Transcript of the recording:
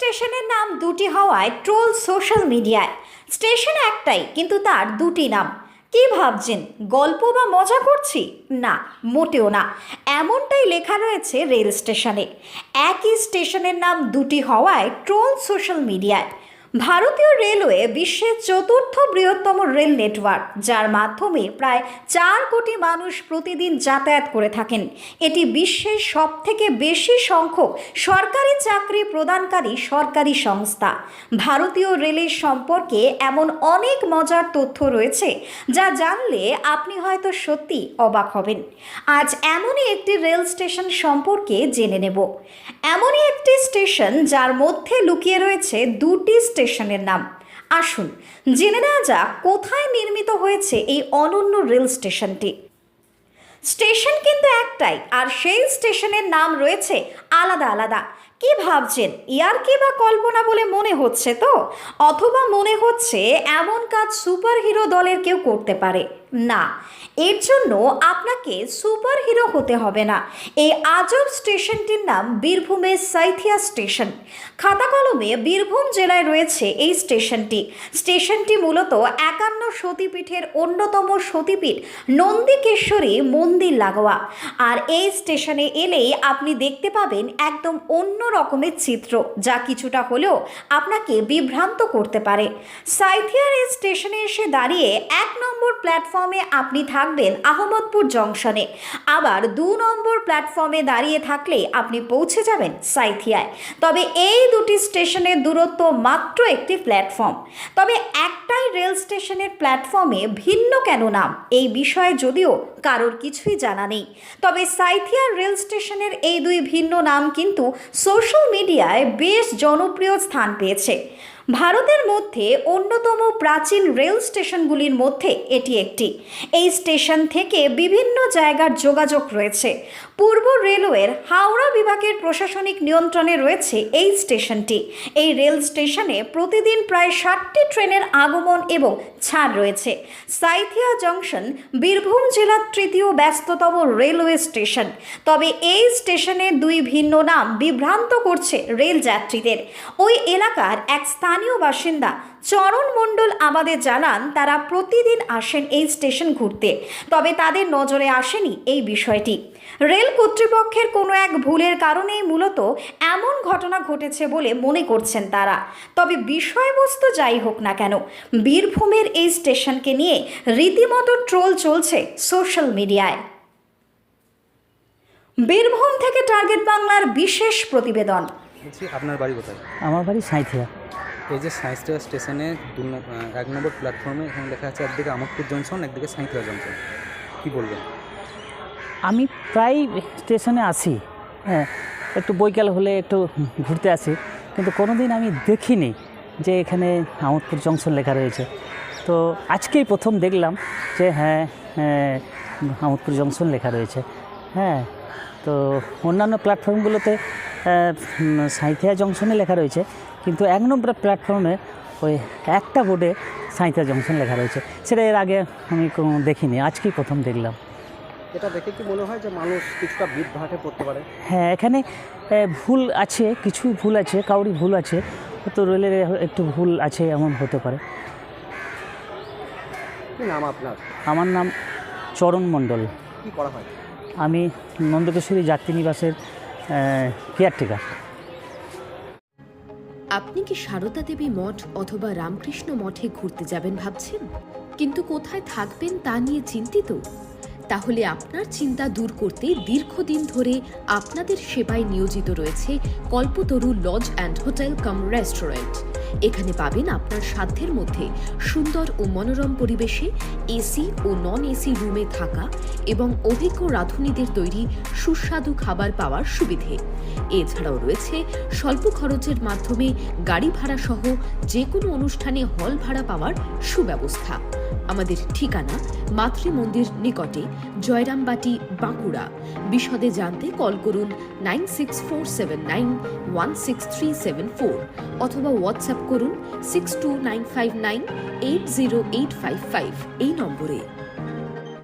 স্টেশনের নাম দুটি হওয়ায় ট্রোল সোশ্যাল মিডিয়ায়। স্টেশন একটাই কিন্তু তার দুটি নাম। কি ভাবছেন গল্প বা মজা করছি? না, মোটেও না। এমনটাই লেখা রয়েছে রেল স্টেশনে। একই স্টেশনের নাম দুটি হওয়ায় ট্রোল সোশ্যাল মিডিয়ায়। ভারতীয় রেলওয়ে বিশ্বের চতুর্থ বৃহত্তম রেল নেটওয়ার্ক, যার মাধ্যমে প্রায় 4 কোটি মানুষ প্রতিদিন যাতায়াত করে থাকেন। এটি বিশ্বের সবথেকে বেশি সংখ্যক সরকারি চাকরি প্রদানকারী সরকারি সংস্থা। ভারতীয় রেলের সম্পর্কে এমন অনেক মজার তথ্য রয়েছে যা জানলে আপনি হয়তো সত্যি অবাক হবেন। আজ এমনই একটি রেল স্টেশন সম্পর্কে জেনে নেব। এমনই একটি স্টেশন যার মধ্যে লুকিয়ে রয়েছে দুটি স্টেশনের নাম। আসুন জেনে নেওয়া যাক কোথায় নির্মিত হয়েছে এই অনন্য রেল স্টেশনটি। স্টেশন কিন্তু একটাই, আর সেই স্টেশনের নাম রয়েছে আলাদা আলাদা। কি ভাবছেন ইয়ার্কি বা কল্পনা বলে মনে হচ্ছে তো? অথবা মনে হচ্ছে এমন কাজ সুপারহিরো দলের কেউ করতে পারে? না, এর জন্য আপনাকে সুপারহিরো হতে হবে না। এই আজব স্টেশনটির নাম বীরভূমের সাইথিয়া স্টেশন। খাতা কলমে বীরভূম জেলায় রয়েছে এই স্টেশনটি। স্টেশনটি মূলত 51 সতীপীঠের অন্যতম সতীপীঠ নন্দিকেশ্বরী মন্দির লাগোয়া। আর এই স্টেশনে এলেই আপনি দেখতে পাবেন একদম অন্য রকমের চিত্র, যা কিছুটা হলেও আপনাকে বিভ্রান্ত করতে পারে। সাইথিয়ার এই স্টেশনে এসে দাঁড়িয়ে 1 নম্বর প্ল্যাটফর্মে আপনি থাকবেন আহমদপুর জংশনে। আবার 2 নম্বর প্ল্যাটফর্মে দাঁড়িয়ে থাকলে আপনি পৌঁছে যাবেন সাইথিয়ায়। তবে এই দুটি স্টেশনের দূরত্ব মাত্র একটি প্ল্যাটফর্ম। তবে একটাই রেল স্টেশনের প্ল্যাটফর্মে ভিন্ন কেন নাম, এই বিষয়ে যদিও কারোর কিছুই জানা নেই। তবে সাইথিয়া রেল স্টেশনের এই দুই ভিন্ন নাম কিন্তু সোশ্যাল মিডিয়ায় বেশ জনপ্রিয় স্থান পেয়েছে। ভারতের মধ্যে অন্যতম প্রাচীন রেল স্টেশনগুলির মধ্যে এটি একটি। এই স্টেশন থেকে বিভিন্ন জায়গার যোগাযোগ রয়েছে। পূর্ব রেলওয়ের হাওড়া বিভাগের প্রশাসনিক নিয়ন্ত্রণে রয়েছে এই স্টেশনটি। এই রেল স্টেশনে প্রতিদিন প্রায় 60টি ট্রেনের আগমন এবং ছাড় রয়েছে। সাইথিয়া জংশন বীরভূম জেলার তৃতীয় ব্যস্ততম রেলওয়ে স্টেশন। তবে এই স্টেশনের দুই ভিন্ন নাম বিভ্রান্ত করছে রেল যাত্রীদের। ওই এলাকার এক স্থানীয় বাসিন্দা চরণ মণ্ডল আমাদের জানান, তারা প্রতিদিন আসেন এই স্টেশন ঘুরতে। তবে তাদের নজরে আসেনি এই বিষয়টি। রেল কর্তৃপক্ষের কোনো এক ভুলের কারণেই মূলত এমন ঘটনা ঘটেছে বলে মনে করছেন তারা। তবে বিষয়বস্তু যাই হোক না কেন, বীরভূমের এই স্টেশনকে নিয়ে রীতিমতো ট্রোল চলছে সোশ্যাল মিডিয়ায়। বীরভূম থেকে টার্গেট বাংলার বিশেষ প্রতিবেদন। আপনার বাড়ি কোথায়? আমার বাড়ি সাঁইথিয়া। এই যে সাঁইথিয়া স্টেশনে 1 নম্বর প্ল্যাটফর্মে এখানে লেখা আছে একদিকে আমোদপুর জংশন, একদিকে সাঁইথিয়া জংশন, কী বলবেন? আমি প্রায় স্টেশনে আসি, হ্যাঁ, একটু বৈকাল হলে একটু ঘুরতে আসি, কিন্তু কোনো দিন আমি দেখিনি যে এখানে আমোদপুর জংশন লেখা রয়েছে। তো আজকেই প্রথম দেখলাম যে হ্যাঁ, আমোদপুর জংশন লেখা রয়েছে। হ্যাঁ, তো অন্যান্য প্ল্যাটফর্মগুলোতে সাঁইথিয়া জংশনে লেখা রয়েছে, কিন্তু 1 নম্বর প্ল্যাটফর্মে ওই একটা বোর্ডে সাঁইথিয়া জংশন লেখা রয়েছে। সেটা এর আগে আমি কোনো দেখিনি, আজকেই প্রথম দেখলাম। এটা দেখে কি মনে হয় যে মানুষ কিছুটা বিভ্রাটে পড়তে পারে? হ্যাঁ, এখানে ভুল আছে, কিছু ভুল আছে, কাউরি ভুল আছে, তো রেলের একটু ভুল আছে, এমন হতে পারে। কী নাম আপনার? আমার নাম চরণ মণ্ডল। কী করা হয়? আমি নন্দকেশ্বরী যাত্রী নিবাসের কেয়ারটেকার। আপনি কি সারদা দেবী মঠ অথবা রামকৃষ্ণ মঠে ঘুরতে যাবেন ভাবছেন, কিন্তু কোথায় থাকবেন তা নিয়ে চিন্তিত? তাহলে আপনার চিন্তা দূর করতে দীর্ঘদিন ধরে আপনাদের সেবায় নিয়োজিত রয়েছে Kalpataru lodge and hotel cum restaurant. এখানে পাবেন আপনার সাধ্যের মধ্যে সুন্দর ও মনোরম পরিবেশে এসি ও নন এসি রুমে থাকা এবং অভিজ্ঞ রাঁধুনিদের তৈরি সুস্বাদু খাবার পাওয়ার সুবিধে। এছাড়াও রয়েছে স্বল্প খরচের মাধ্যমে গাড়ি ভাড়া সহ যে কোনো অনুষ্ঠানে হল ভাড়া পাওয়ার সুব্যবস্থা। আমাদের ঠিকানা মাতৃমন্দির নিকটে, জয়রামবাটি, বাঁকুড়া। বিশদে জানতে কল করুন 9647916374 অথবা হোয়াটসঅ্যাপ করুন 62959808555 এই নম্বরে।